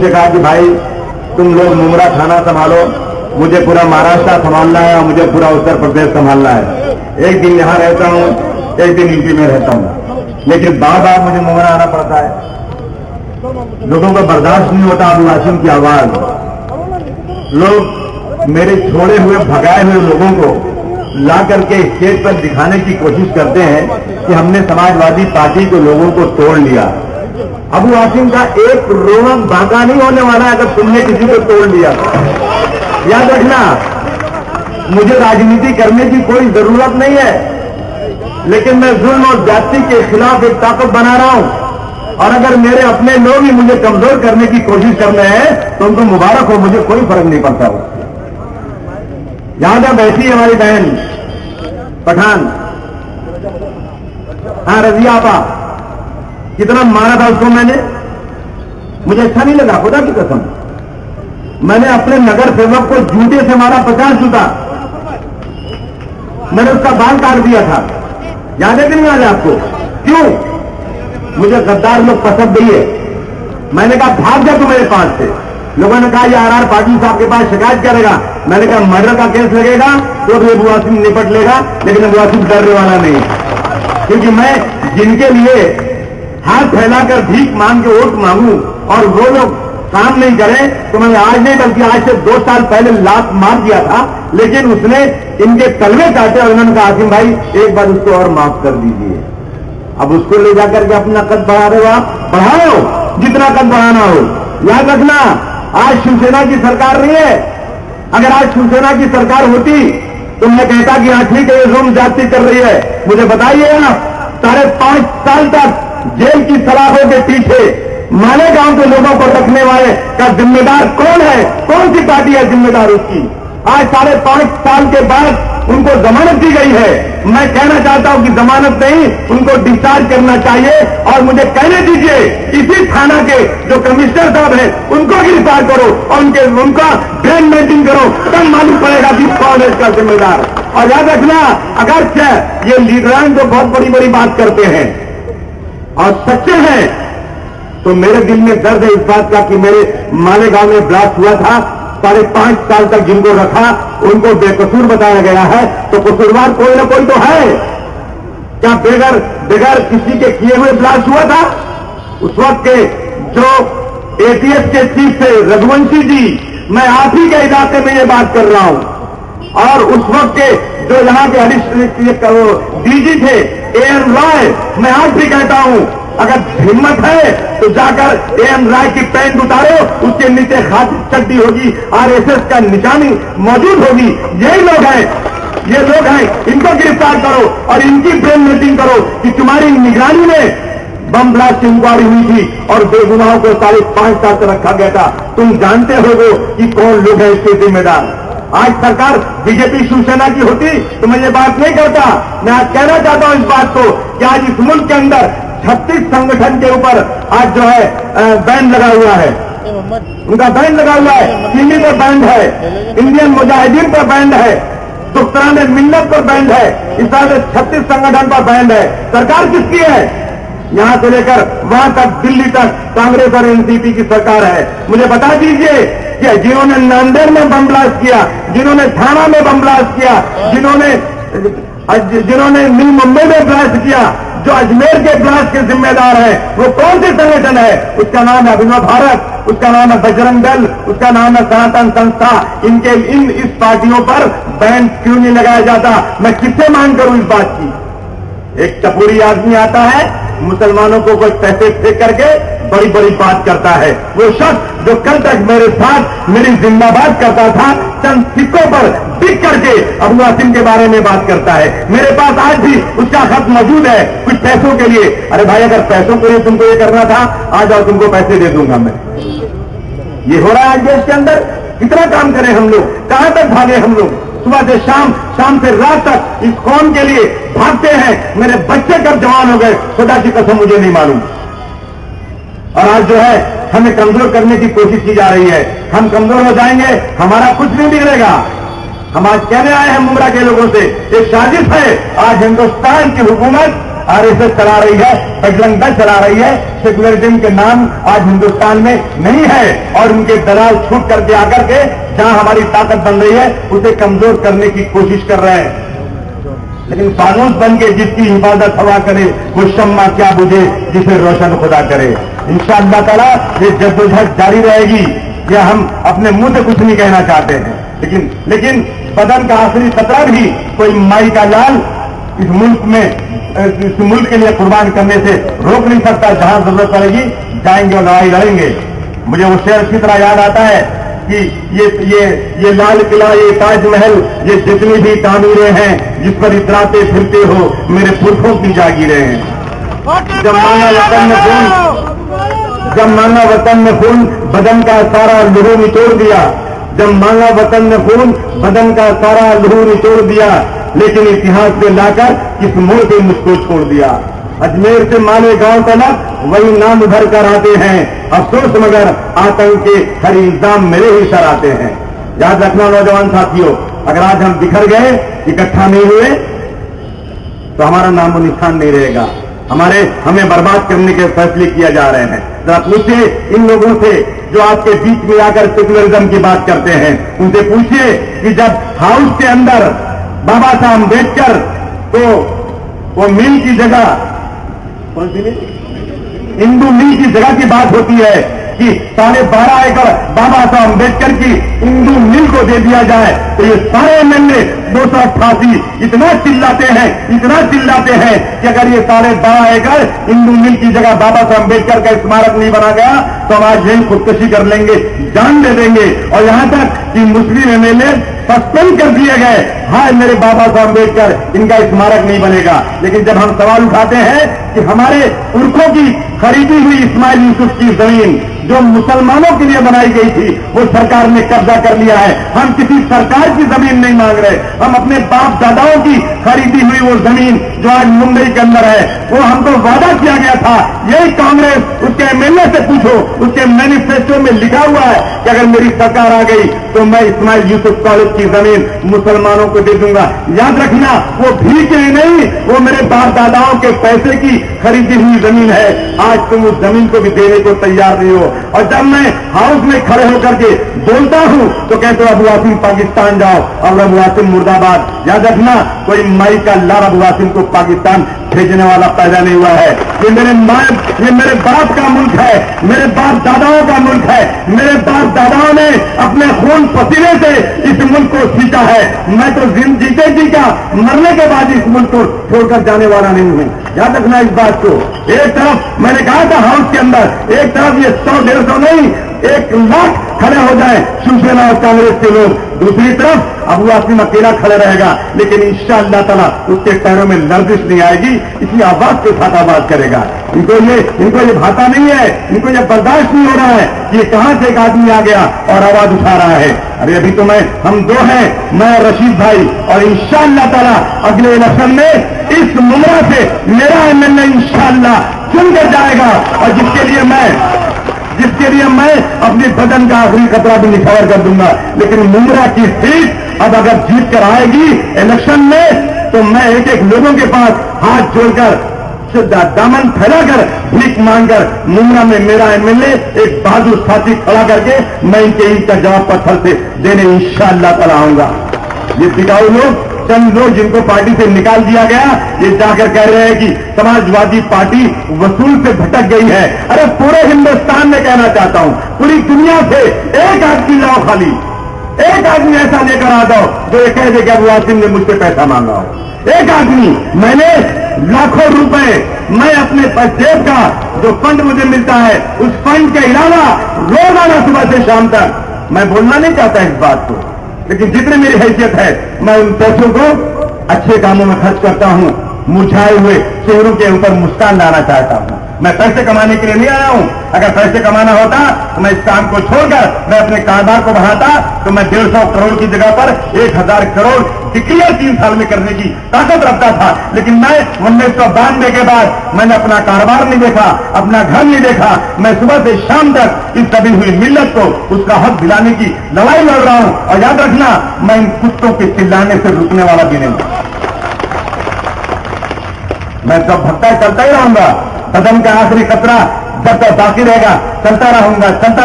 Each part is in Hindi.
कहा कि भाई तुम लोग मुमरा थाना संभालो, मुझे पूरा महाराष्ट्र संभालना है और मुझे पूरा उत्तर प्रदेश संभालना है। एक दिन यहां रहता हूं, एक दिन यूपी में रहता हूं, लेकिन बार बार मुझे मुमरा आना पड़ता है। लोगों को बर्दाश्त नहीं होता अबू आसिम की आवाज। लोग मेरे छोड़े हुए भगाए हुए लोगों को ला करके स्टेज पर दिखाने की कोशिश करते हैं कि हमने समाजवादी पार्टी को लोगों को तोड़ लिया। अबू आसिम का एक रोमक बांका नहीं होने वाला है अगर तुमने किसी को तोड़ लिया। याद रखना, मुझे राजनीति करने की कोई जरूरत नहीं है, लेकिन मैं जुल्म और जाति के खिलाफ एक ताकत बना रहा हूं। और अगर मेरे अपने लोग ही मुझे कमजोर करने की कोशिश कर रहे हैं तो उनको मुबारक हो, मुझे कोई फर्क नहीं पड़ता। यहां पर बैठी है हमारी बहन पठान, हाँ रजिया आपा, कितना मारा था उसको मैंने, मुझे अच्छा नहीं लगा, खुदा की कसम। मैंने अपने नगर सेवक को जूते से मारा 50 जूता, मैंने उसका बाल काट दिया था। याद है कि नहीं याद है आपको? क्यों? मुझे गद्दार लोग पसंद नहीं है। मैंने कहा भाग जा तू मेरे पास से। लोगों ने कहा ये आर पाटिल साहब के पास शिकायत करेगा। मैंने कहा मर्डर का केस लगेगा तो अभी अबू आसिम निपट लेगा, लेकिन अबू आसिम डरने वाला नहीं, क्योंकि मैं जिनके लिए हाथ फैलाकर भीख मांग के वोट मांगू और वो लोग काम नहीं करें तो मैंने आज नहीं बल्कि आज से 2 साल पहले लात मार दिया था, लेकिन उसने इनके तलवे काटे और उन्होंने कहा आसिम भाई एक बार उसको और माफ कर दीजिए। अब उसको ले जाकर के अपना कद बढ़ा रहे हो आप, बढ़ाओ जितना कद बढ़ाना हो। याद रखना, आज शिवसेना की सरकार नहीं है। अगर आज शिवसेना की सरकार होती तो मैं कहता कि हाँ ठीक है ये जुल्म जाति कर रही है। मुझे बताइए ना, 5.5 साल तक जेल की सलाखों के पीछे मालेगांव के लोगों को रखने वाले का जिम्मेदार कौन है? कौन सी पार्टी है जिम्मेदार उसकी? आज 5.5 साल के बाद उनको जमानत दी गई है। मैं कहना चाहता हूं कि जमानत नहीं, उनको डिस्चार्ज करना चाहिए। और मुझे कहने दीजिए, इसी थाना के जो कमिश्नर साहब हैं उनको गिरफ्तार करो और उनका ब्रेन मेंटेन करो, तब मालूम पड़ेगा कि कौन है इसका जिम्मेदार। और याद रखना, अगर ये लीडरान जो बहुत बड़ी बड़ी बात करते हैं और सच्चे हैं, तो मेरे दिल में दर्द है इस बात का कि मेरे मालेगांव में ब्लास्ट हुआ था, 5.5 साल तक जिनको रखा उनको बेकसूर बताया गया है, तो कसूरवार कोई ना कोई तो है। क्या बेगर किसी के किए हुए ब्लास्ट हुआ था? उस वक्त के जो एटीएस के चीफ थे रघुवंशी जी, मैं आप ही के इलाके में ये बात कर रहा हूं। और उस वक्त के जो यहां के डीजी थे एएन रॉय, मैं आज भी कहता हूं अगर हिम्मत है तो जाकर एएन रॉय की पैंट उतारो, उसके नीचे खाकी चड्डी होगी, आरएसएस का निशानी मौजूद होगी। यही लोग हैं, ये लोग हैं, इनको गिरफ्तार करो और इनकी ब्रेन मीटिंग करो कि तुम्हारी निगरानी में बम ब्लास्ट इंक्वायरी हुई थी और बेगुनाहों को 5.5 साल तक रखा गया था। तुम जानते होगे कि कौन लोग हैं इसके जिम्मेदार। आज सरकार बीजेपी शिवसेना की होती तो मैं ये बात नहीं करता। मैं आज कहना चाहता हूं इस बात को कि आज इस मुल्क के अंदर 36 संगठन के ऊपर आज जो है बैन लगा हुआ है, उनका बैन लगा हुआ है। सीमी पर बैन है, इंडियन मुजाहिदीन पर बैन है, दुख्तारान मिल्लत पर बैन है, इस तरह से 36 संगठन पर बैन है। सरकार किसकी है? यहां से लेकर वहां तक, दिल्ली तक कांग्रेस और एनसीपी की सरकार है। मुझे बता दीजिए कि जिन्होंने नांदेड़ में बम ब्लास्ट किया, जिन्होंने थाना में बम ब्लास्ट किया, जिन्होंने न्यू मुंबई में ब्लास्ट किया, जो अजमेर के ब्लास्ट के जिम्मेदार है, वो कौन से संगठन है? उसका नाम है अभिनव भारत, उसका नाम है बजरंग दल, उसका नाम है सनातन संस्था। इस पार्टियों पर बैन क्यों नहीं लगाया जाता? मैं किससे मांग करूं इस बात की? एक चपोरी आदमी आता है, मुसलमानों को कोई पैसे फेंक करके बड़ी बड़ी बात करता है। वो शख्स जो कल तक मेरे साथ मेरी जिंदाबाद करता था, चंद सिक्कों पर टिक करके अबू आसिम के बारे में बात करता है। मेरे पास आज भी उसका खत मौजूद है, कुछ पैसों के लिए। अरे भाई, अगर पैसों के लिए तुमको ये करना था, आ जाओ, तुमको पैसे दे दूंगा मैं। ये हो रहा है आज देश के अंदर। कितना काम करें हम लोग, कहां तक भागे हम लोग? सुबह से शाम, शाम से रात तक इस कौम के लिए भागते हैं। मेरे बच्चे कब जवान हो गए, खुदा की कसम मुझे नहीं मालूम। और आज जो है हमें कमजोर करने की कोशिश की जा रही है। हम कमजोर हो जाएंगे, हमारा कुछ नहीं बिगड़ेगा। हम आज कहने आए हैं मुमरा के लोगों से, एक साजिश है। आज हिंदुस्तान की हुकूमत आरएसएस चला रही है, बजरंग दल चला रही है। सेकुलरिज्म के नाम आज हिंदुस्तान में नहीं है और उनके दलाल छूट करके आकर के जहां हमारी ताकत बन रही है उसे कमजोर करने की कोशिश कर रहे हैं। लेकिन फानूस बन के जिसकी हिफाजत हवा करे वो शम्मा क्या बुझे जिसे रोशन खुदा करे। इंशाअल्लाह ताला ये जद्दोजहद जारी रहेगी। ये हम अपने मुंह से कुछ नहीं कहना चाहते हैं, लेकिन बदन का आखिरी कतरा भी कोई माई का लाल इस मुल्क के लिए कुर्बान करने से रोक नहीं सकता। जहां जरूरत पड़ेगी जाएंगे और लड़ाई लड़ेंगे। मुझे वो शेर की तरह याद आता है कि ये लाल किला, ये ताजमहल, ये जितनी भी तामीरें हैं जिस पर इतराते फिरते हो मेरे पुरखों की जागीरें हैं। जब मांगा वतन में खून बदन का सारा लहू निचोड़ दिया। जब मांगा वतन में खून बदन का सारा लहू निचोड़ दिया, लेकिन इतिहास में लाकर किस मोड़ पे मुझको छोड़ दिया। अजमेर से माले गांव तलक वही नाम भर कर आते हैं। अफसोस मगर आतंक के हर इल्जाम मेरे ही सर आते हैं। याद रखना नौजवान साथियों, अगर आज हम बिखर गए, इकट्ठा नहीं हुए तो हमारा नामो निशान नहीं रहेगा। हमें बर्बाद करने के फैसले किए जा रहे हैं। जरा पूछिए इन लोगों से जो आपके बीच में आकर सेकुलरिज्म की बात करते हैं, उनसे पूछिए कि जब हाउस के अंदर बाबा साहब अम्बेडकर तो वो मिल की जगह, कौन सी मिल, हिंदू मिल की जगह की बात होती है कि 12.5 एकड़ बाबा साहब अम्बेडकर की हिंदू मिल को दे दिया जाए, तो ये सारे एमएलए 288 इतना चिल्लाते हैं कि अगर ये 12.5 एकड़ हिंदू मिल की जगह बाबा साहब अम्बेडकर का स्मारक नहीं बना गया तो हम आज यही खुदकुशी कर लेंगे, जान दे देंगे। और यहां तक कि मुस्लिम एमएलए सस्पेंड कर दिए गए। हाय मेरे बाबा साहब अम्बेडकर, इनका स्मारक नहीं बनेगा। लेकिन जब हम सवाल उठाते हैं कि हमारे पुरखों की खरीदी हुई इस्माइल यूसुफ की जमीन जो मुसलमानों के लिए बनाई गई थी वो सरकार ने कब्जा कर लिया है, हम किसी सरकार की जमीन नहीं मांग रहे, हम अपने बाप दादाओं की खरीदी हुई वो जमीन जो आज मुंबई के अंदर है, वो हमको वादा किया गया था। यही कांग्रेस उसके एमएलए से पूछो, उसके मैनिफेस्टो में लिखा हुआ है कि अगर मेरी सरकार आ गई तो मैं इस्माइल यूसुफ कॉलेज की जमीन मुसलमानों को दे दूंगा। याद रखना, वो भीख नहीं, वो मेरे बाप दादाओं के पैसे की खरीदी हुई जमीन है। आज तुम उस जमीन को भी देने को तैयार नहीं हो। और जब मैं हाउस में खड़े होकर के बोलता हूं तो कहते हो अबू आसिम पाकिस्तान जाओ और अबू आसिम मुर्दाबाद। याद रखना, कोई माई का लाल अबू आसिम को पाकिस्तान भेजने वाला पैदा नहीं हुआ है। ये मेरे बाप का मुल्क है, मेरे बाप दादाओं का मुल्क है। मेरे बाप दादाओं ने अपने खून पसीने से इस मुल्क को सींचा है। मैं तो जीते जी का मरने के बाद इस मुल्क को छोड़कर जाने वाला नहीं हूं। याद रखना इस बात को। एक तरफ मैंने कहा था हाउस के अंदर, एक तरफ ये 100-150 नहीं 1 लाख खड़े हो जाए शिवसेना और कांग्रेस के लोग, दूसरी तरफ अबू आसिम अकेला खड़े रहेगा, लेकिन इंशाअल्लाह ताला उसके पैरों में लर्जिश नहीं आएगी, इसी आवाज के साथ आवाज करेगा। इनको ये भाता नहीं है, इनको ये बर्दाश्त नहीं हो रहा है कि ये कहां से एक आदमी आ गया और आवाज उठा रहा है। अरे अभी तो हम 2 हैं, मैं रशीद भाई, और इंशाअल्लाह ताला अगले इलेक्शन में इस मुमरा से मेरा एमएलए इंशाअल्लाह चुन कर जाएगा, और जिसके लिए मैं अपने बदन का आखिरी खतरा भी निछावर कर दूंगा। लेकिन मुमरा की सीट अब अगर जीत कर आएगी इलेक्शन में तो मैं एक लोगों के पास हाथ जोड़कर दामन फैलाकर भीख मांगकर मुमरा में मेरा एमएलए एक बहादुर साथी खड़ा करके मैं इनके का जवाब पत्थर से देने इंशाअल्लाह ताला आऊंगा। ये बिकाऊ लोग, चंद लोग जिनको पार्टी से निकाल दिया गया, ये जाकर कह रहे हैं कि समाजवादी पार्टी वसूल से भटक गई है। अरे पूरे हिंदुस्तान में कहना चाहता हूं, पूरी दुनिया से एक आदमी लाओ, खाली एक आदमी ऐसा लेकर आ जाओ जो ये कह दे कि अबू आसिम ने मुझसे पैसा मांगा हो। एक आदमी, मैंने लाखों रुपए मैं अपने जेब का जो फंड मुझे मिलता है उस फंड के अलावा रोजाना सुबह से शाम तक, मैं बोलना नहीं चाहता इस बात को, लेकिन जितनी मेरी हैसियत है मैं उन पैसों को अच्छे कामों में खर्च करता हूं, मुरझाए हुए चेहरों के ऊपर मुस्कान लाना चाहता हूं। मैं पैसे कमाने के लिए नहीं आया हूं। अगर पैसे कमाना होता तो मैं इस काम को छोड़कर मैं अपने कारोबार को बढ़ाता तो मैं 150 करोड़ की जगह पर 1000 करोड़ डिक्लेयर 3 साल में करने की ताकत रखता था। लेकिन मैं 1992 के बाद मैंने अपना कारोबार नहीं देखा, अपना घर नहीं देखा। मैं सुबह से शाम तक इस दबी हुई मिल्लत को उसका हक दिलाने की लड़ाई लड़ रहा हूं। और याद रखना, मैं इन कुत्तों के चिल्लाने से रुकने वाला भी नहीं। मैं सब भक्ता चलता ही रहूंगा, कदम का आखिरी कतरा जब तक बाकी रहेगा चलता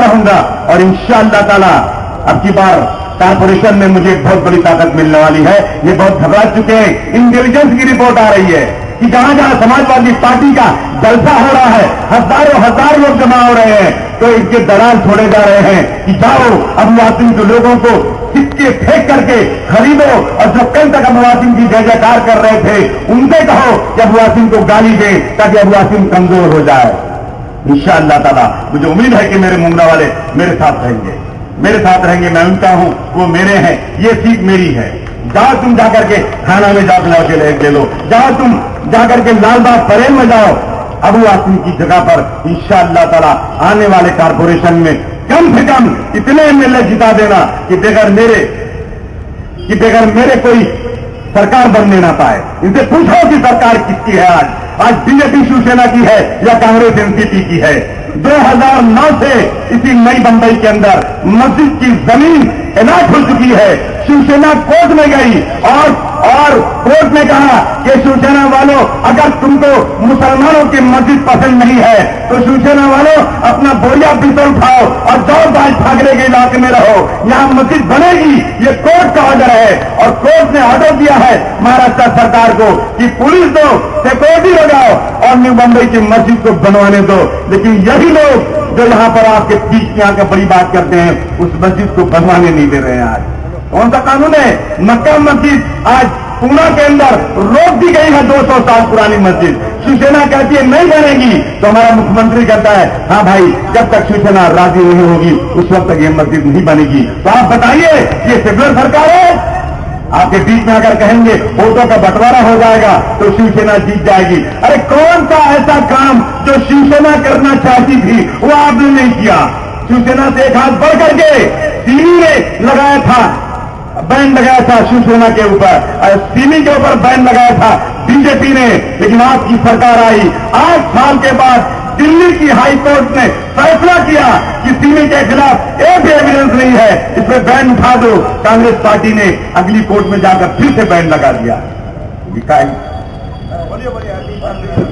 रहूंगा। और इंशाअल्लाह ताला अब की बार कारपोरेशन में मुझे एक बहुत बड़ी ताकत मिलने वाली है। ये बहुत घबरा चुके हैं। इंटेलिजेंस की रिपोर्ट आ रही है कि जहां जहां समाजवादी पार्टी का जलसा हो रहा है, हजारों हजार लोग जमा हो रहे हैं, तो इनके दलाल छोड़े जा रहे हैं कि जाओ अब मुआतिन के लोगों को सिक्के फेंक करके खरीदो, और जो कल तक मुआतिन की जय जयकार कर रहे थे उनसे कहो कि अब मुआतिन को गाली दे ताकि अब मुआतिन कमजोर हो जाए। इंशाअल्लाह ताला मुझे उम्मीद है कि मेरे मुंगरा वाले मेरे साथ रहेंगे, मैं उनका हूं, वो मेरे हैं, ये सीट मेरी है। जाओ तुम जाकर के थाना में जाकर ले लो, जाओ तुम जाकर के लालबाग परेड में जाओ, अबू आसिम की जगह पर इंशाअल्लाह ताला आने वाले कारपोरेशन में कम से कम इतने एमएलए जिता देना कि बगैर मेरे कोई सरकार बनने ना पाए। इनसे पूछो कि सरकार किसकी है आज बीजेपी शिवसेना की है या कांग्रेस एनसीपी की है। 2009 से इसी नई बंबई के अंदर मस्जिद की जमीन एलाट हो चुकी है। शिवसेना कोर्ट में गई और कोर्ट ने कहा कि शिवसेना वालों, अगर तुमको मुसलमानों की मस्जिद पसंद नहीं है तो शिवसेना वालों अपना बोरिया बिस्तर उठाओ और जाओ बाज ठाकरे के इलाके में रहो, यहां मस्जिद बनेगी। ये कोर्ट का ऑर्डर है और कोर्ट ने ऑर्डर दिया है महाराष्ट्र सरकार को कि पुलिस दो, सिक्योरिटी लगाओ और न्यू मुंबई की मस्जिद को बनवाने दो। लेकिन यही लोग जो यहां पर आपके बीच में आकर बड़ी बात करते हैं उस मस्जिद को बनवाने नहीं दे रहे हैं। आज कौन सा कानून है? मक्का मस्जिद आज पूना के अंदर रोक दी गई है, 200 साल पुरानी मस्जिद। शिवसेना कहती है नहीं बनेगी, तो हमारा मुख्यमंत्री कहता है हाँ भाई, जब तक शिवसेना राजी नहीं होगी उस वक्त तक ये मस्जिद नहीं बनेगी। तो आप बताइए, ये सेकुलर सरकार है? आपके बीच में अगर कहेंगे वोटों का बंटवारा हो जाएगा तो शिवसेना जीत जाएगी। अरे कौन सा ऐसा काम जो शिवसेना करना चाहती थी वो आपने नहीं किया? शिवसेना से एक हाथ बढ़ करके सीमी ने लगाया था, बैन लगाया था शिवसेना के ऊपर, सीमी के ऊपर बैन लगाया था बीजेपी ने। लेकिन आपकी सरकार आई, 8 साल के बाद दिल्ली की हाई कोर्ट ने फैसला किया कि सीमी के खिलाफ एक भी एविडेंस नहीं है, इसमें बैन उठा दो। कांग्रेस पार्टी ने अगली कोर्ट में जाकर फिर से बैन लगा दिया।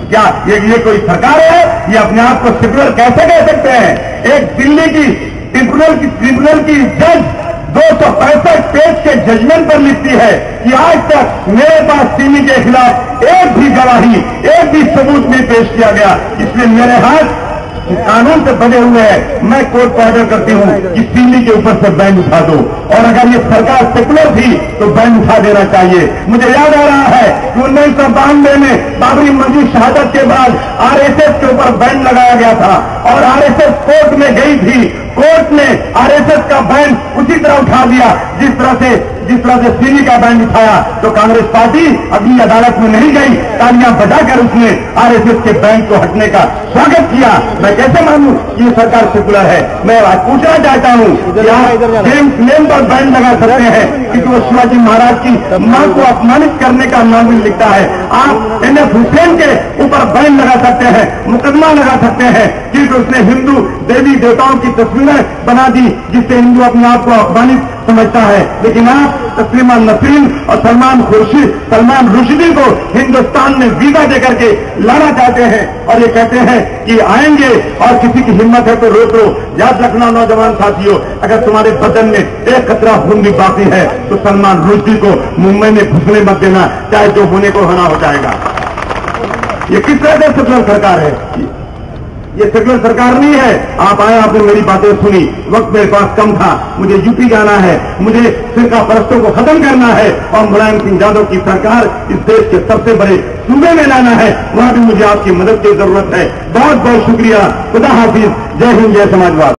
क्या ये कोई सरकार है? ये अपने आप को सेकुलर कैसे कह सकते हैं? एक दिल्ली की ट्रिब्यूनल की जज 265 पेज के जजमेंट पर लिखती है कि आज तक मेरे पास सीमी के खिलाफ एक भी गवाही, एक भी सबूत नहीं पेश किया गया, इसलिए मेरे हाथ कानून से बने हुए हैं। मैं कोर्ट को ऑर्डर करती हूं कि सीमी के ऊपर से बैन उठा दो, और अगर ये सरकार सेकुलर थी तो बैन उठा देना चाहिए। मुझे याद आ रहा है कि 1992 में बाबरी मस्जिद शहादत के बाद आरएसएस के ऊपर बैन लगाया गया था और आरएसएस कोर्ट में गई थी। कोर्ट ने आरएसएस का बैन उसी तरह उठा दिया जिस तरह से सीमी का बैन उठाया। तो कांग्रेस पार्टी अगली अदालत में नहीं गई, तालियां बजाकर उसने आरएसएस के बैन को हटने का स्वागत किया। मैं कैसे मानूं कि ये सरकार सेकुलर है? मैं आज पूछना चाहता हूं कि आप जेम्स लेन पर बैन लगा सकते हैं क्योंकि वो शिवाजी महाराज की मां को अपमानित करने का नाम लिखता है। आप एनएफ हुसैन के ऊपर बैन लगा सकते हैं, मुकदमा लगा सकते हैं क्योंकि उसने हिंदू देवी देवताओं की तस्वीरें बना दी जिससे हिंदू अपने आप को अपमानित समझता है। लेकिन आप तस्लीमा नसरीन और सलमान रुश्दी को हिंदुस्तान में वीजा देकर के लाना चाहते हैं और ये कहते हैं कि आएंगे और किसी की हिम्मत है तो रोक लो। याद रखना नौजवान साथियों, अगर तुम्हारे बदन में एक कतरा खून भी बाकी है तो सलमान रुश्दी को मुंबई में घुसने मत देना, चाहे जो होने को होना हो जाएगा। ये किस तरह से सेकुलर सरकार है? ये सेकुलर सरकार नहीं है। आप आए, आपने मेरी बातें सुनी, वक्त मेरे पास कम था, मुझे यूपी जाना है, मुझे फिरका परस्तों को खत्म करना है और मुलायम सिंह यादव की सरकार इस देश के सबसे बड़े सूबे में लाना है। वहां भी मुझे आपकी मदद की जरूरत है। बहुत बहुत शुक्रिया। खुदा हाफिज। जय हिंद, जय समाजवाद।